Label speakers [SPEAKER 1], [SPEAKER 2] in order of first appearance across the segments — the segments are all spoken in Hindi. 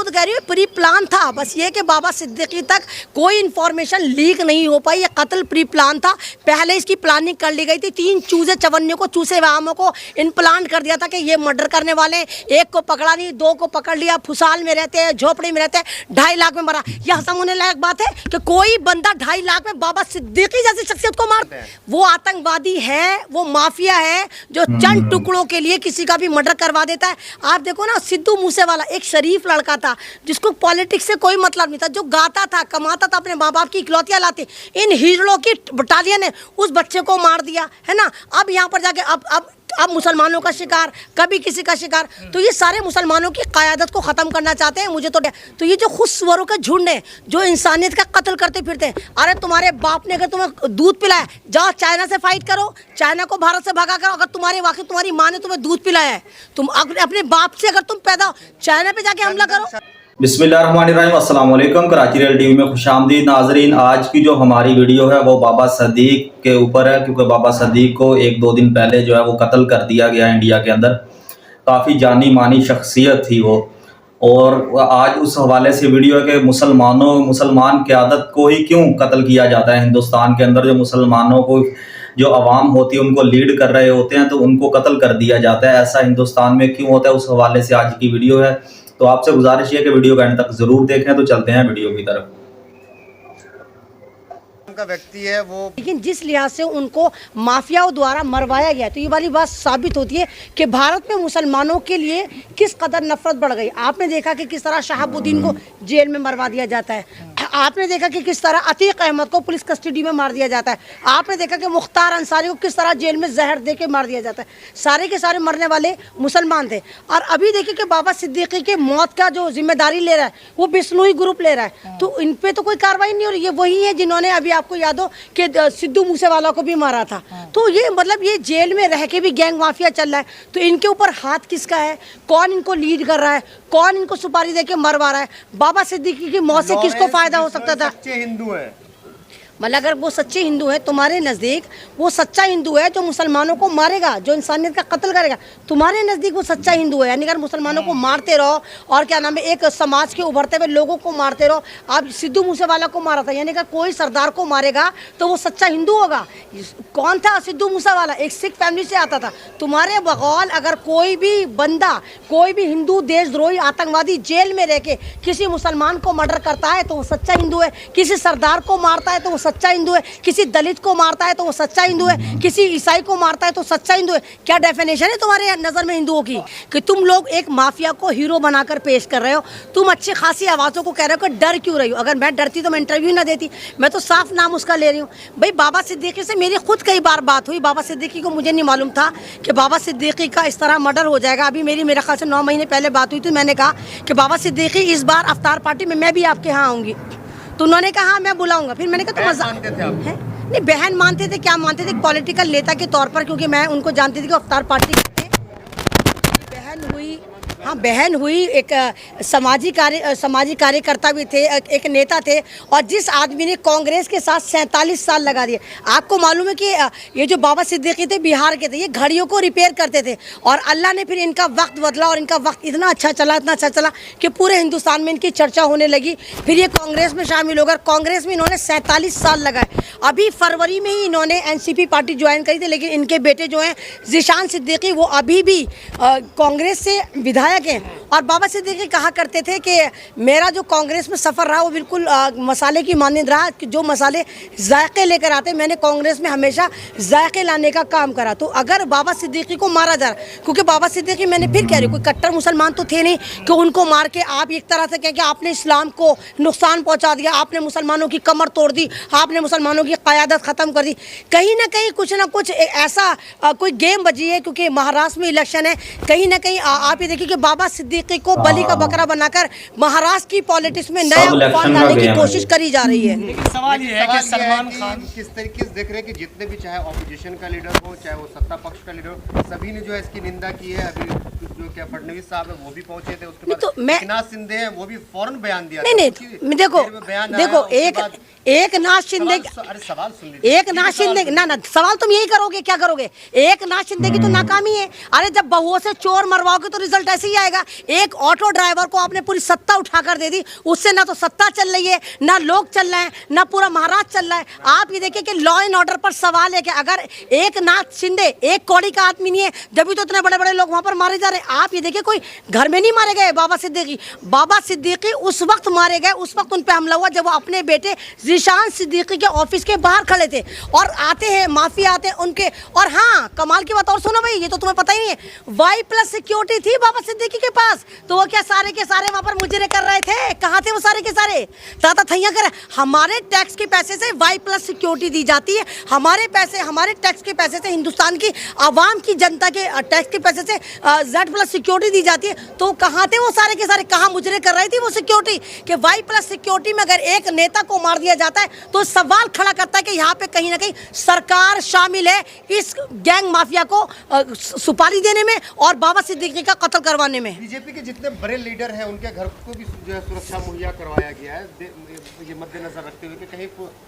[SPEAKER 1] खुद कह रही हूँ प्री प्लान था, बस ये कि बाबा सिद्दीकी तक कोई इन्फॉर्मेशन लीक नहीं हो पाई। ये कत्ल प्री प्लान था, पहले इसकी प्लानिंग कर ली गई थी। 3 चूजे चवन्ने को, चूसे वामों को इम्प्लांट कर दिया था कि ये मर्डर करने वाले हैं। एक को पकड़ा नहीं, 2 को पकड़ लिया, फुसाल में रहते हैं, झोपड़ी में रहते हैं, 2.5 लाख में मरा। यह हसम होने लायक बात है कि कोई बंदा 2.5 लाख में बाबा सिद्दीकी जैसी शख्सियत को मारता है। वो आतंकवादी है, वो माफिया है जो चंद टुकड़ों के लिए किसी का भी मर्डर करवा देता है। आप देखो ना, सिद्धू मूसेवाला एक शरीफ लड़का था जिसको पॉलिटिक्स से कोई मतलब नहीं था, जो गाता था, कमाता था, अपने माँ बाप की इकलौतियां लाते। इन हीरों की बटालियन ने उस बच्चे को मार दिया है ना। अब यहाँ पर जाके अब मुसलमानों का शिकार, कभी किसी का शिकार। तो ये सारे मुसलमानों की क़यादत को ख़त्म करना चाहते हैं। मुझे तो ये जो खुशवरों के झुंड है जो इंसानियत का कत्ल करते फिरते हैं। अरे तुम्हारे बाप ने अगर तुम्हें दूध पिलाया, जाओ चाइना से फाइट करो, चाइना को भारत से भगा करो। अगर तुम्हारी माँ ने तुम्हें दूध पिलाया है, तुम अपने बाप से अगर तुम पैदा हो, चाइना पे जाके हमला करो।
[SPEAKER 2] बिस्मिल्लाहिर्रहमानिर्रहीम, अस्सलाम वालेकुम। कराची रियल टीवी में खुशामदीद नाजरीन। आज की जो हमारी वीडियो है वो बाबा सिद्दीक के ऊपर है, क्योंकि बाबा सिद्दीक को 1-2 दिन पहले जो है वो कत्ल कर दिया गया इंडिया के अंदर। काफ़ी जानी मानी शख्सियत थी वो, और आज उस हवाले से वीडियो है कि मुसलमान क़यादत को ही क्यों कत्ल किया जाता है हिंदुस्तान के अंदर। जो मुसलमानों को, जो अवाम होती है, उनको लीड कर रहे होते हैं, तो उनको कत्ल कर दिया जाता है। ऐसा हिंदुस्तान में क्यों होता है, उस हवाले से आज की वीडियो है। तो आपसे गुजारिश है कि वीडियो का एंड तक जरूर देखें। तो चलते हैं वीडियो की तरफ।
[SPEAKER 3] का व्यक्ति है वो,
[SPEAKER 1] लेकिन जिस लिहाज से उनको माफियाओं द्वारा मरवाया गया, तो ये वाली बात साबित होती है कि भारत में मुसलमानों के लिए किस कदर नफरत बढ़ गई। आपने देखा कि किस तरह शहाबुद्दीन को जेल में मरवा दिया जाता है। आपने देखा कि किस तरह अतीक अहमद को पुलिस कस्टडी में मार दिया जाता है। आपने देखा कि मुख्तार अंसारी को किस तरह जेल में जहर दे के मार दिया जाता है। सारे के सारे मरने वाले मुसलमान थे। और अभी देखिए कि बाबा सिद्दीकी के मौत का जो जिम्मेदारी ले रहा है वो बिश्नोई ग्रुप ले रहा है। तो इन पे तो कोई कार्रवाई नहीं हो रही है। वही है जिन्होंने, अभी आपको याद हो कि सिद्धू मूसेवाला को भी मारा था। तो ये मतलब ये जेल में रह के भी गैंग माफिया चल रहा है। तो इनके ऊपर हाथ किसका है, कौन इनको लीड कर रहा है, कौन इनको सुपारी दे के मरवा रहा है। बाबा सिद्दीकी की मौत से किसको फायदा हो सकता था।
[SPEAKER 3] सच्चे हिंदू है,
[SPEAKER 1] मतलब अगर वो सच्चे हिंदू है, तुम्हारे नज़दीक वो सच्चा हिंदू है जो मुसलमानों को मारेगा, जो इंसानियत का कत्ल करेगा, तुम्हारे नज़दीक वो सच्चा हिंदू है। यानी अगर मुसलमानों को मारते रहो और क्या नाम है, एक समाज के उभरते हुए लोगों को मारते रहो। आप सिद्धू मूसेवाला को मारा था, यानी अगर कोई सरदार को मारेगा तो वो सच्चा हिंदू होगा। कौन था सिद्धू मूसेवाला? एक सिख फैमिली से आता था। तुम्हारे बगौल अगर कोई भी बंदा, कोई भी हिंदू देशद्रोही आतंकवादी जेल में रह के किसी मुसलमान को मर्डर करता है तो वो सच्चा हिंदू है। किसी सरदार को मारता है तो वो सच्चा हिंदू है। किसी दलित को मारता है तो वो सच्चा हिंदू है। किसी ईसाई को मारता है तो सच्चा हिंदू है। क्या डेफिनेशन है तुम्हारे नज़र में हिंदुओं की कि तुम लोग एक माफिया को हीरो बनाकर पेश कर रहे हो? तुम अच्छी खासी आवाज़ों को कह रहे हो कि डर क्यों रही हो? अगर मैं डरती तो मैं इंटरव्यू ना देती। मैं तो साफ नाम उसका ले रही हूँ। भाई बाबा सिद्दीकी से मेरी खुद कई बार बात हुई। बाबा सिद्दीकी को मुझे नहीं मालूम था कि बाबा सिद्दीकी का इस तरह मर्डर हो जाएगा। अभी मेरे ख्याल से 9 महीने पहले बात हुई थी। मैंने कहा कि बाबा सिद्दीकी इस बार अफ्तार पार्टी में मैं भी आपके यहाँ आऊँगी। तो उन्होंने कहा हाँ मैं बुलाऊंगा। फिर मैंने कहा तो मजा है नहीं, बहन मानते थे, क्या मानते थे, पॉलिटिकल नेता के तौर पर, क्योंकि मैं उनको जानती थी कि अफ्तार पार्टी के बहन हुई। हाँ बहन हुई, एक सामाजिक कार्यकर्ता भी थे, एक नेता थे। और जिस आदमी ने कांग्रेस के साथ 47 साल लगा दिए। आपको मालूम है कि ये जो बाबा सिद्दीकी थे बिहार के थे, ये घड़ियों को रिपेयर करते थे। और अल्लाह ने फिर इनका वक्त बदला और इनका वक्त इतना अच्छा चला कि पूरे हिंदुस्तान में इनकी चर्चा होने लगी। फिर ये कांग्रेस में शामिल हो गए। कांग्रेस में इन्होंने 47 साल लगाए। अभी फरवरी में ही इन्होंने एनसीपी पार्टी ज्वाइन करी थी। लेकिन इनके बेटे जो हैं ज़ीशान सिद्दीकी, वो अभी भी कांग्रेस से विधायक हैं। और बाबा सिद्दीकी कहा करते थे कि मेरा जो कांग्रेस में सफ़र रहा वो बिल्कुल मसाले की मानंद रहा, कि जो मसाले जायके लेकर आते, मैंने कांग्रेस में हमेशा जायके लाने का काम करा। तो अगर बाबा सिद्दीकी को मारा जा रहा, क्योंकि बाबा सिद्दीकी, मैंने फिर कह रही हूँ, कोई कट्टर मुसलमान तो थे नहीं कि उनको मार के आप एक तरह से कहें कि आपने इस्लाम को नुकसान पहुँचा दिया, आपने मुसलमानों की कमर तोड़ दी, आपने मुसलमानों की क़यादत ख़त्म कर दी। कहीं ना कहीं कुछ ना कुछ ऐसा कोई गेम बजी है, क्योंकि महाराष्ट्र में इलेक्शन है। कहीं ना कहीं आप ये देखिए कि बाबा सिद्दीकी को बलि का बकरा बनाकर महाराष्ट्र की पॉलिटिक्स में नया उफान लाने की कोशिश करी जा रही है।
[SPEAKER 3] लेकिन सवाल ये है कि सलमान खान किस तरीके से देख रहे हैं कि जितने भी, चाहे ऑपोजिशन का लीडर हो, चाहे वो सत्ता पक्ष का लीडर हो, सभी ने जो है इसकी निंदा की है। अभी जो क्या फडणवीस साहब है वो भी पहुंचे थे, उसके
[SPEAKER 1] नहीं
[SPEAKER 3] बाद
[SPEAKER 1] तो मैं-
[SPEAKER 3] एकनाथ शिंदे हैं वो भी फौरन बयान दिया
[SPEAKER 1] नहीं
[SPEAKER 3] था।
[SPEAKER 1] नहीं
[SPEAKER 3] उसी
[SPEAKER 1] देखो
[SPEAKER 3] देर में बयान आया,
[SPEAKER 1] देखो
[SPEAKER 3] उसके
[SPEAKER 1] एक
[SPEAKER 3] बाद
[SPEAKER 1] एक नाथ शिंदे
[SPEAKER 3] अरे सवाल सुन लीजिए।
[SPEAKER 1] एक नाथ शिंदे ना ना सवाल तुम यही करोगे, क्या करोगे? एक नाथ शिंदे की तो नाकामी है। अरे जब बहुओं से चोर मरवाओगे तो रिजल्ट ऐसे ही आएगा। एक ऑटो ड्राइवर को आपने पूरी सत्ता उठाकर दे दी, उससे ना तो सत्ता चल रही है, ना लोग चल रहे हैं, ना पूरा महाराज चल रहा है। आप ये देखिए कि लॉ एंड ऑर्डर पर सवाल है कि अगर एक नाथ शिंदे एक कौड़ी का आदमी नहीं है, जब भी तो इतने बड़े बड़े लोग वहां पर मारे जा रहे हैं। आप ये देखिए कोई घर में नहीं मारे गए बाबा सिद्दीकी। बाबा सिद्दीकी उस वक्त मारे गए, उस वक्त उन पे हमला हुआ जब वो अपने बेटे जीशान सिद्दीकी के ऑफिस के बाहर खड़े थे। और आते हैं माफिया आते हैं उनके। और हाँ, कमाल की बात और सुनो भाई, ये तो तुम्हें पता ही नहीं है, Y+ सिक्योरिटी थी बाबा सिद्दीकी के पास। तो वो क्या सारे के सारे वहां पर मुजरे कर रहे थे? कहाँ थे वो सारे के सारे? ताता थैया कर। हमारे टैक्स के पैसे से Y+ सिक्योरिटी दी जाती है, हमारे पैसे, हमारे टैक्स के पैसे से, हिंदुस्तान की आवाम की जनता के टैक्स के पैसे से Z+ सिक्योरिटी दी जाती है। तो कहाँ थे वो सारे के सारे? कहाँ मुजरे कर रही थी वो सिक्योरिटी? कि Y+ सिक्योरिटी में अगर एक नेता को मार दिया जाता है तो सवाल खड़ा करता है कि यहाँ पे कहीं ना कहीं सरकार शामिल है इस गैंग माफिया को सुपारी देने में और बाबा सिद्दीकी का कत्ल करवाने में।
[SPEAKER 3] बीजेपी के जितने बड़े लीडर हैं उनके घर को भी जो है सुरक्षा मुहैया करवाया गया है, ये मद्देनजर रखते हुए कि कहीं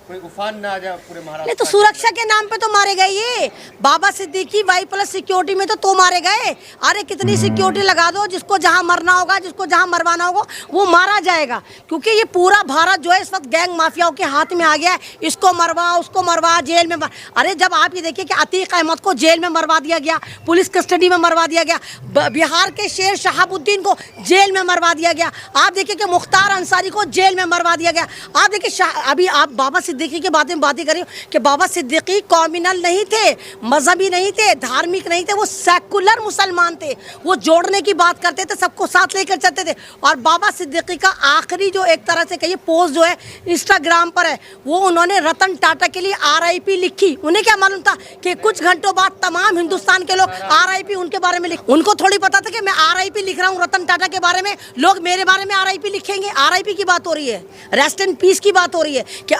[SPEAKER 3] कोई उफान ना आ जाए पूरे महाराष्ट्र।
[SPEAKER 1] नहीं तो सुरक्षा के नाम पे तो मारे गए ये बाबा सिद्दीकी। Y+ सिक्योरिटी में तो मारे गए। अरे कितनी सिक्योरिटी लगा दो, जिसको जहां मरना होगा, जिसको जहां मरवाना होगा वो मारा जाएगा। क्योंकि ये पूरा भारत जो है इस वक्त गैंग माफियाओं के हाथ में आ गया है। इसको मरवा, उसको मरवा, जेल में अरे जब आप ये देखिए कि अतीक अहमद को जेल में मरवा दिया गया, पुलिस कस्टडी में मरवा दिया गया, बिहार के शेर शहाबुद्दीन को जेल में मरवा दिया गया, आप देखिए कि मुख्तार अंसारी को जेल में मरवा दिया गया। आप देखिए अभी आप बाबा सिद्दीकी के बारे में बातें करें कि बाबा सिद्दीकी कॉम्युनल नहीं थे, मजहबी नहीं थे, धार्मिक नहीं थे, वो सेकुलर मुसलमान थे। वो जोड़ने की बात करते थे, सबको साथ लेकर चलते थे। और बाबा सिद्दीकी का आखिरी जो एक तरह से कहिए पोस्ट जो है इंस्टाग्राम पर है, वो उन्होंने रतन टाटा के लिए RIP लिखी। उन्हें क्या मालूम था कि कुछ घंटों बाद तमाम हिंदुस्तान के लोग RIP उनके बारे में लिख, उनको थोड़ी पता था कि मैं RIP लिख रहा हूँ रतन टाटा के बारे में, लोग मेरे बारे में RIP लिखेंगे। RIP की बात हो रही है, रेस्ट इन पीस की बात हो रही है कि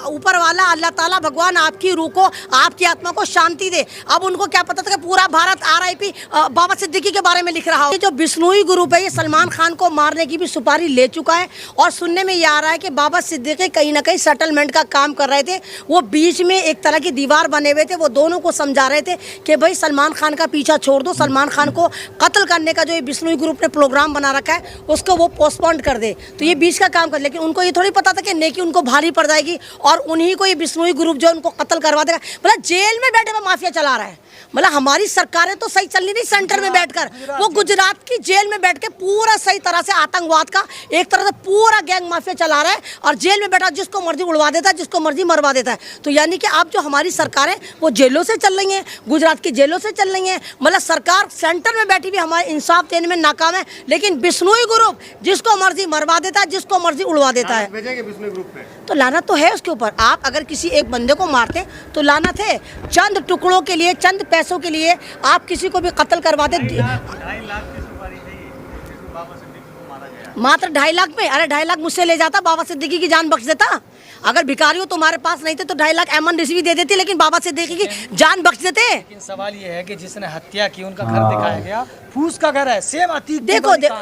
[SPEAKER 1] ऊपर वाला अल्लाह ताला भगवान आपकी रूह को, आपकी आत्मा को शांति दे। अब उनको क्या पता था कि पूरा भारत RIP बाबा सिद्दीकी के बारे में लिख रहा हो। ये जो बिश्नोई ग्रुप है ये सलमान खान को मारने की भी सुपारी ले चुका है। और सुनने में ये आ रहा है कि बाबा सिद्दीकी कहीं ना कहीं सेटलमेंट का काम कर रहे थे। वो बीच में एक तरह की दीवार बने हुए थे, वो दोनों को समझा रहे थे कि भाई सलमान खान का पीछा छोड़ दो, सलमान खान को कत्ल करने का जो ये बिश्नोई ग्रुप ने प्रोग्राम बना रखा है उसको वो पोस्टपोन कर दे। तो ये बीच का काम कर, लेकिन उनको ये थोड़ी पता था कि नेकी उनको भारी पड़ जाएगी और उन्हीं को ये बिश्नोई ग्रुप जो उनको कत्ल करवा देगा। मतलब जेल में बैठे हुए माफिया चला रहा है। मतलब हमारी सरकारें तो सही चल नहीं सेंटर में बैठकर, वो गुजरात की जेल में बैठ के पूरा सही तरह से आतंकवाद का एक तरह से पूरा गैंग माफिया चला रहा है और जेल में बैठा जिसको मर्जी उड़वा देता है, जिसको मर्जी मरवा देता है। तो यानी कि अब जो हमारी सरकारें वो जेलों से चल रही हैं, गुजरात की जेलों से चल रही हैं। मतलब सरकार सेंटर में बैठी भी हमारे इंसाफ देने में नाकाम है, लेकिन बिश्नोई ग्रुप जिसको मर्जी मरवा देता है, जिसको मर्जी उड़वा देता है।
[SPEAKER 3] भेजेंगे बिश्नोई ग्रुप पे
[SPEAKER 1] तो लानत तो है उसके ऊपर। आप अगर किसी एक बंदे को मारते तो लानत है। चंद टुकड़ों के लिए, चंद पैसों के लिए आप किसी को भी कत्ल करवाते।
[SPEAKER 4] 2.5 लाख की सुपारी है ये, जिसमें बाबा सिद्दीकी को मारा गया।
[SPEAKER 1] मात्र 2.5 लाख में? अरे 2.5 लाख मुझसे ले जाता, बाबा सिद्दीकी की जान बख्श देता। अगर भिखारियों तुम्हारे पास नहीं थे तो 2.5 लाख एमन रिश्वी दे देती, लेकिन बाबा सिद्दीकी की जान बख्श देते।
[SPEAKER 4] लेकिन सवाल ये है कि जिसने हत्या की उनका घर दिखाया गया, फूस का घर है, सेम अतीक।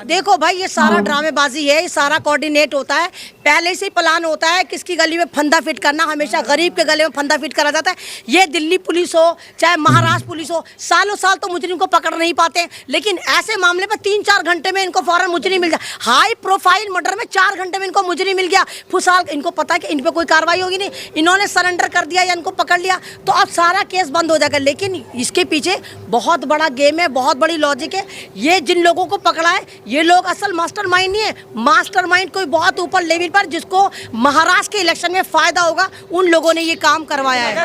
[SPEAKER 1] देखो भाई, ये सारा ड्रामेबाजी है, ये सारा कोऑर्डिनेट होता है, पहले से ही प्लान होता है किसकी गली में फंदा फिट करना। हमेशा गरीब के गले में फंदा फिट करा जाता है। ये दिल्ली पुलिस हो चाहे महाराष्ट्र पुलिस हो, सालों साल तो मुजरिम को पकड़ नहीं पाते, लेकिन ऐसे मामले में 3-4 घंटे में इनको फौरन मुजरिम मिल जाए। हाई प्रोफाइल मर्डर में 4 घंटे में इनको मुजरिम मिल गया। फुसाल, इनको पता है कि इन पे कोई कार्रवाई होगी नहीं, इन्होंने सरेंडर कर दिया या इनको पकड़ लिया तो अब सारा केस बंद हो जाएगा। लेकिन इसके पीछे बहुत बड़ा गेम है, बहुत बड़ी लॉजिक है। ये जिन लोगों को पकड़ा है ये लोग असल मास्टरमाइंड नहीं है। मास्टरमाइंड कोई बहुत ऊपर लेवल पर, जिसको महाराष्ट्र के इलेक्शन में फायदा होगा, उन लोगों ने ये काम करवाया है।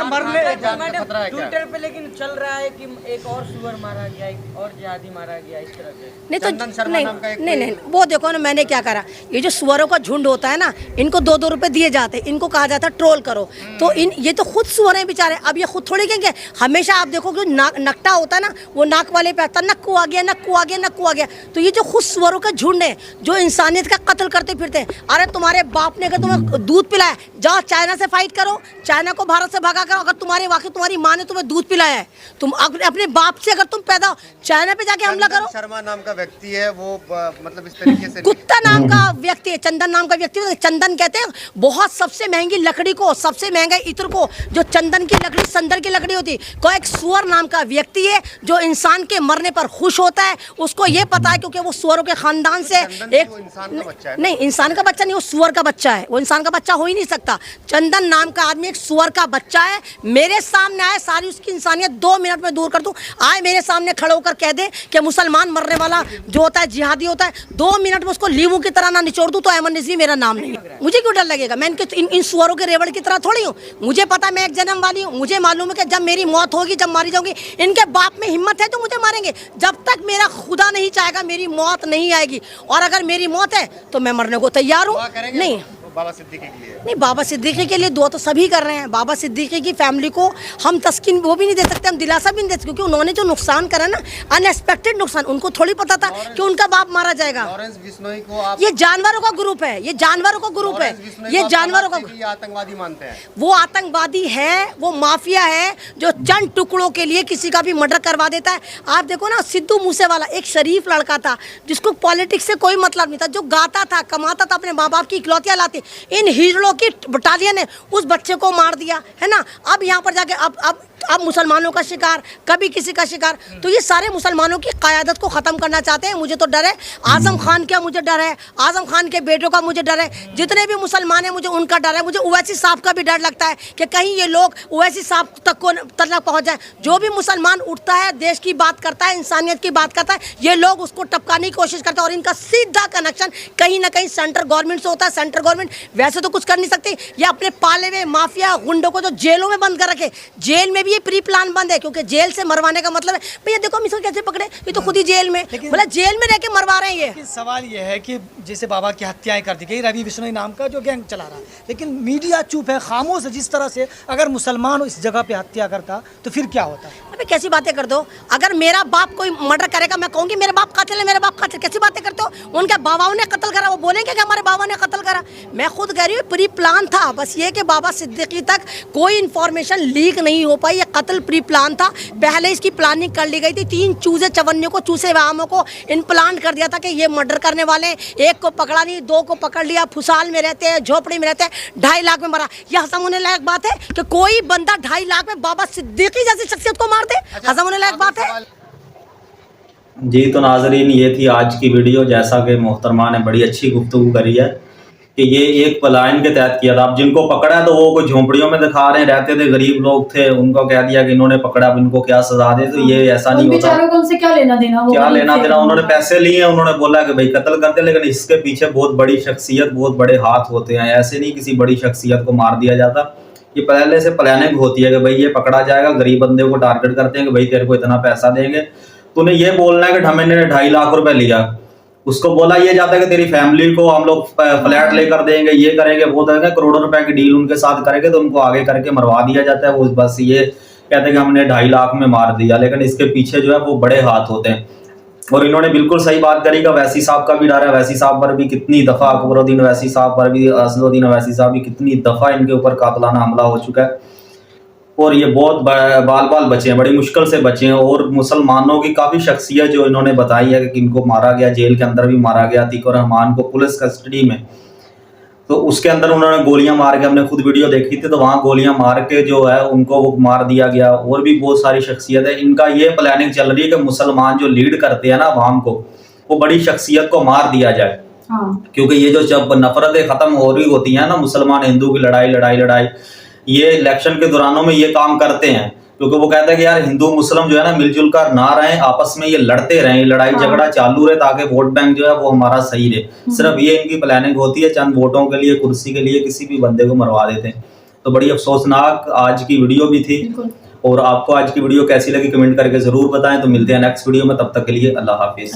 [SPEAKER 4] ट्विटर पे लेकिन चल रहा है कि एक और सुअर मारा गया, एक और जिहादी मारा गया, इस तरह से।
[SPEAKER 1] नहीं, वो देखो ना, मैंने क्या करा। ये जो सुअरों का झुंड होता है ना, इनको 2-2 रुपए दिए जाते हैं, इनको कहा जाता है ट्रोल करो। तो ये तो खुद सुअर हैं बेचारे। अब ये खुद थोड़ी कहेंगे। हमेशा आप देखो जो नकटा होता है ना, वो नाक वाले पे आता है, नक्कू आ गया, नक्कू आ गया, नक्कू आ गया। तो ये जो खुद सुअरों का झुंड है जो इंसानियत का कत्ल करते फिरते हैं। अरे तुम्हारे बाप ने अगर तुम्हें दूध पिलाया, जाओ चाइना से फाइट करो, चाइना को भारत से भगा करो। अगर तुम्हारी माँ ने तुम्हें दूध पिलाया है, तुम अपने बाप से अगर तुम पैदा हो, चाइना पे जाके हमला करो।
[SPEAKER 3] शर्मा नाम का व्यक्ति है वो मतलब इस तरीके से
[SPEAKER 1] गुप्ता नाम का व्यक्ति है, चंदन नाम का व्यक्ति है। चंदन कहते हैं बहुत सबसे महंगी लकड़ी को, सबसे महंगा इत्र को, जो चंदन की लकड़ी, संदर की लकड़ी होती है, कोई एक सुअर नाम का व्यक्ति है जो इंसान के मरने पर खुश होता है। उसको ये पता है क्योंकि वो सुअरों के खानदान से एक
[SPEAKER 3] इंसान का बच्चा है।
[SPEAKER 1] नहीं, इंसान का बच्चा नहीं, वो सुअर का बच्चा है। वो इंसान का बच्चा हो ही नहीं सकता। चंदन नाम का आदमी एक सुअर का बच्चा है। मेरे सामने आए, सारी उसकी इंसानियत 2 मिनट में दूर कर दूं। आए मेरे सामने खड़े होकर कह दे कि मुसलमान मरने वाला जो होता है जिहादी होता है, 2 मिनट में उसको लीमू की तरह ना निचोड़ दूं तो अहमद रिजवी मेरा नाम नहीं है। मुझे क्यों डर लगेगा? मैं इन सुअरों के रेवड़ की तरह थोड़ी हूँ। मुझे पता मैं एक जन्म वाली हूँ। मुझे मालूम है कि जब मेरी मौत होगी, जब मारी जाऊंगी, इनके बाप में हिम्मत है तो मुझे मारेंगे। जब तक मेरा खुदा नहीं चाहेगा मेरी मौत नहीं आएगी। और अगर मेरी मौत है तो मैं मरने को तैयार हूँ। नहीं,
[SPEAKER 3] बाबा सिद्दीकी के लिए
[SPEAKER 1] नहीं, बाबा सिद्दीकी के लिए दुआ तो सभी कर रहे हैं। बाबा सिद्दीकी की फैमिली को हम तस्कीन वो भी नहीं दे सकते, हम दिलासा भी नहीं दे सकते, क्योंकि उन्होंने जो नुकसान करा ना, अनएक्सपेक्टेड नुकसान, उनको थोड़ी पता था कि उनका बाप मारा जाएगा।
[SPEAKER 3] लॉरेंस बिश्नोई को आप
[SPEAKER 1] ये जानवरों का ग्रुप है, ये जानवरों का ग्रुप है, ये जानवरों का
[SPEAKER 3] आतंकवादी मानते हैं।
[SPEAKER 1] वो आतंकवादी है, वो माफिया है जो चंद टुकड़ों के लिए किसी का भी मर्डर करवा देता है। आप देखो ना, सिद्धू मूसेवाला एक शरीफ लड़का था जिसको पॉलिटिक्स से कोई मतलब नहीं था, जो गाता था, कमाता था, अपने माँ बाप की इकलौतियाँ लाते। इन हीरो की बटालियन ने उस बच्चे को मार दिया है ना। अब यहाँ पर जाके अब मुसलमानों का शिकार, कभी किसी का शिकार। तो ये सारे मुसलमानों की क़यादत को ख़त्म करना चाहते हैं। मुझे तो डर है आज़म खान का, मुझे डर है आज़म खान के बेटों का, मुझे डर है जितने भी मुसलमान हैं मुझे उनका डर है। मुझे ओवैसी साहब का भी डर लगता है कि कहीं ये लोग ओवैसी साहब तक पहुँच जाए। जो भी मुसलमान उठता है, देश की बात करता है, इंसानियत की बात करता है, ये लोग उसको टपकाने की कोशिश करते हैं। और इनका सीधा कनेक्शन कहीं ना कहीं सेंट्रल गवर्नमेंट से होता है। सेंट्रल गवर्नमेंट वैसे तो कुछ कर नहीं सकती, ये अपने पाले हुए माफिया गुंडों को जो जेलों में बंद कर रखे, जेल में भी ये प्री प्लान बंद है, क्योंकि जेल से मरवाने का मतलब है भैया देखो हम इसको कैसे पकड़े, ये तो खुद ही जेल में, बोला जेल में रह के मरवा रहे हैं। ये
[SPEAKER 4] सवाल ये है कि जैसे बाबा की हत्याएं कर दी गई, रवि बिश्नोई नाम का जो गैंग चला रहा है, लेकिन मीडिया चुप है, खामोश है। जिस तरह से अगर मुसलमान इस जगह पे हत्या करता तो फिर क्या होता?
[SPEAKER 1] अबे कैसी बातें कर दो। अगर मेरा बाप कोई मर्डर करेगा मैं कहूँगी मेरे बाप कातिल है, मेरे बाप कातिल। कैसी बातें करते हो? उनके बाबाओं ने कत्ल करा, वो बोलेंगे कि हमारे बाबा ने कत्ल करा। मैं खुद कह रही हूँ प्री प्लान था। बस ये कि बाबा सिद्दीकी तक कोई इन्फॉर्मेशन लीक नहीं हो पाई। ये कत्ल प्री प्लान था, पहले इसकी प्लानिंग कर ली गई थी। 3 चूजे चवन्ने को, चूसे वामों को इम्प्लांट कर दिया था कि ये मर्डर करने वाले हैं। एक को पकड़ा नहीं, 2 को पकड़ लिया, फुसाल में रहते हैं, झोपड़ी में रहते हैं, 2.5 लाख में मरा। यह हजम होने लायक बात है कि कोई बंदा 2.5 लाख में बाबा सिद्दीकी जैसी शख्सियत को मार दे? हजम होने लायक बात है?
[SPEAKER 2] जी तो नाजरीन, ये थी आज की वीडियो। जैसा कि मोहतरमा ने बड़ी अच्छी गुफ्तगू करी है कि ये एक प्लान के तहत किया था। अब जिनको पकड़ा है तो वो कोई झोंपड़ियों में दिखा रहे हैं, रहते थे, गरीब लोग थे, उनको कह दिया कि इन्होंने पकड़ा, अब इनको क्या सजा दे। तो ये ऐसा नहीं होता।
[SPEAKER 5] उनसे क्या लेना देना?
[SPEAKER 2] क्या लेना देना? उन्होंने पैसे लिए, उन्होंने बोला कि भाई कत्ल करते, लेकिन इसके पीछे बहुत बड़ी शख्सियत, बहुत बड़े हाथ होते हैं। ऐसे नहीं किसी बड़ी शख्सियत को मार दिया जाता। ये पहले से प्लानिंग होती है कि भाई ये पकड़ा जाएगा, गरीब बंदे को टारगेट करते हैं कि भाई तेरे को इतना पैसा देंगे। तूने ये बोलना है कि हमें 2.5 लाख रुपए लिया, उसको बोला ये जाता है कि तेरी फैमिली को हम लोग फ्लैट लेकर देंगे, ये करेंगे, वो करेंगे, करोड़ों रुपए की डील उनके साथ करेंगे, तो उनको आगे करके मरवा दिया जाता है। वो बस ये कहते हैं कि हमने 2.5 लाख में मार दिया, लेकिन इसके पीछे जो है वो बड़े हाथ होते हैं। और इन्होंने बिल्कुल सही बात करी कि वैसी साहब का भी डर है। वैसी साहब पर भी कितनी दफा, अकबरुद्दीन वैसी साहब पर भी, असदुद्दीन वैसी साहब भी कितनी दफा इनके ऊपर कातलाना हमला हो चुका है। और ये बहुत बाल बाल बचे हैं, बड़ी मुश्किल से बचे हैं। और मुसलमानों की काफ़ी शख्सियत जो इन्होंने बताई है कि इनको मारा गया, जेल के अंदर भी मारा गया। अतीक और रहमान को पुलिस कस्टडी में, तो उसके अंदर उन्होंने गोलियां मार के, हमने खुद वीडियो देखी थी, तो वहाँ गोलियां मार के जो है उनको वो मार दिया गया। और भी बहुत सारी शख्सियत है। इनका ये प्लानिंग चल रही है कि मुसलमान जो लीड करते हैं ना अवाम को, वो बड़ी शख्सियत को मार दिया जाए। क्योंकि ये जो जब नफरतें खत्म हो रही होती हैं ना, मुसलमान हिंदू की लड़ाई, ये इलेक्शन के दौरानों में ये काम करते हैं। क्योंकि वो कहते हैं कि यार हिंदू मुस्लिम जो है ना मिलजुल कर ना रहें, आपस में ये लड़ते रहें, लड़ाई झगड़ा चालू रहे, ताकि वोट बैंक जो है वो हमारा सही रहे। सिर्फ ये इनकी प्लानिंग होती है, चंद वोटों के लिए, कुर्सी के लिए किसी भी बंदे को मरवा देते हैं। तो बड़ी अफसोसनाक आज की वीडियो भी थी। और आपको आज की वीडियो कैसी लगी कमेंट करके जरूर बताएं। तो मिलते हैं नेक्स्ट वीडियो में, तब तक के लिए अल्लाह हाफिज।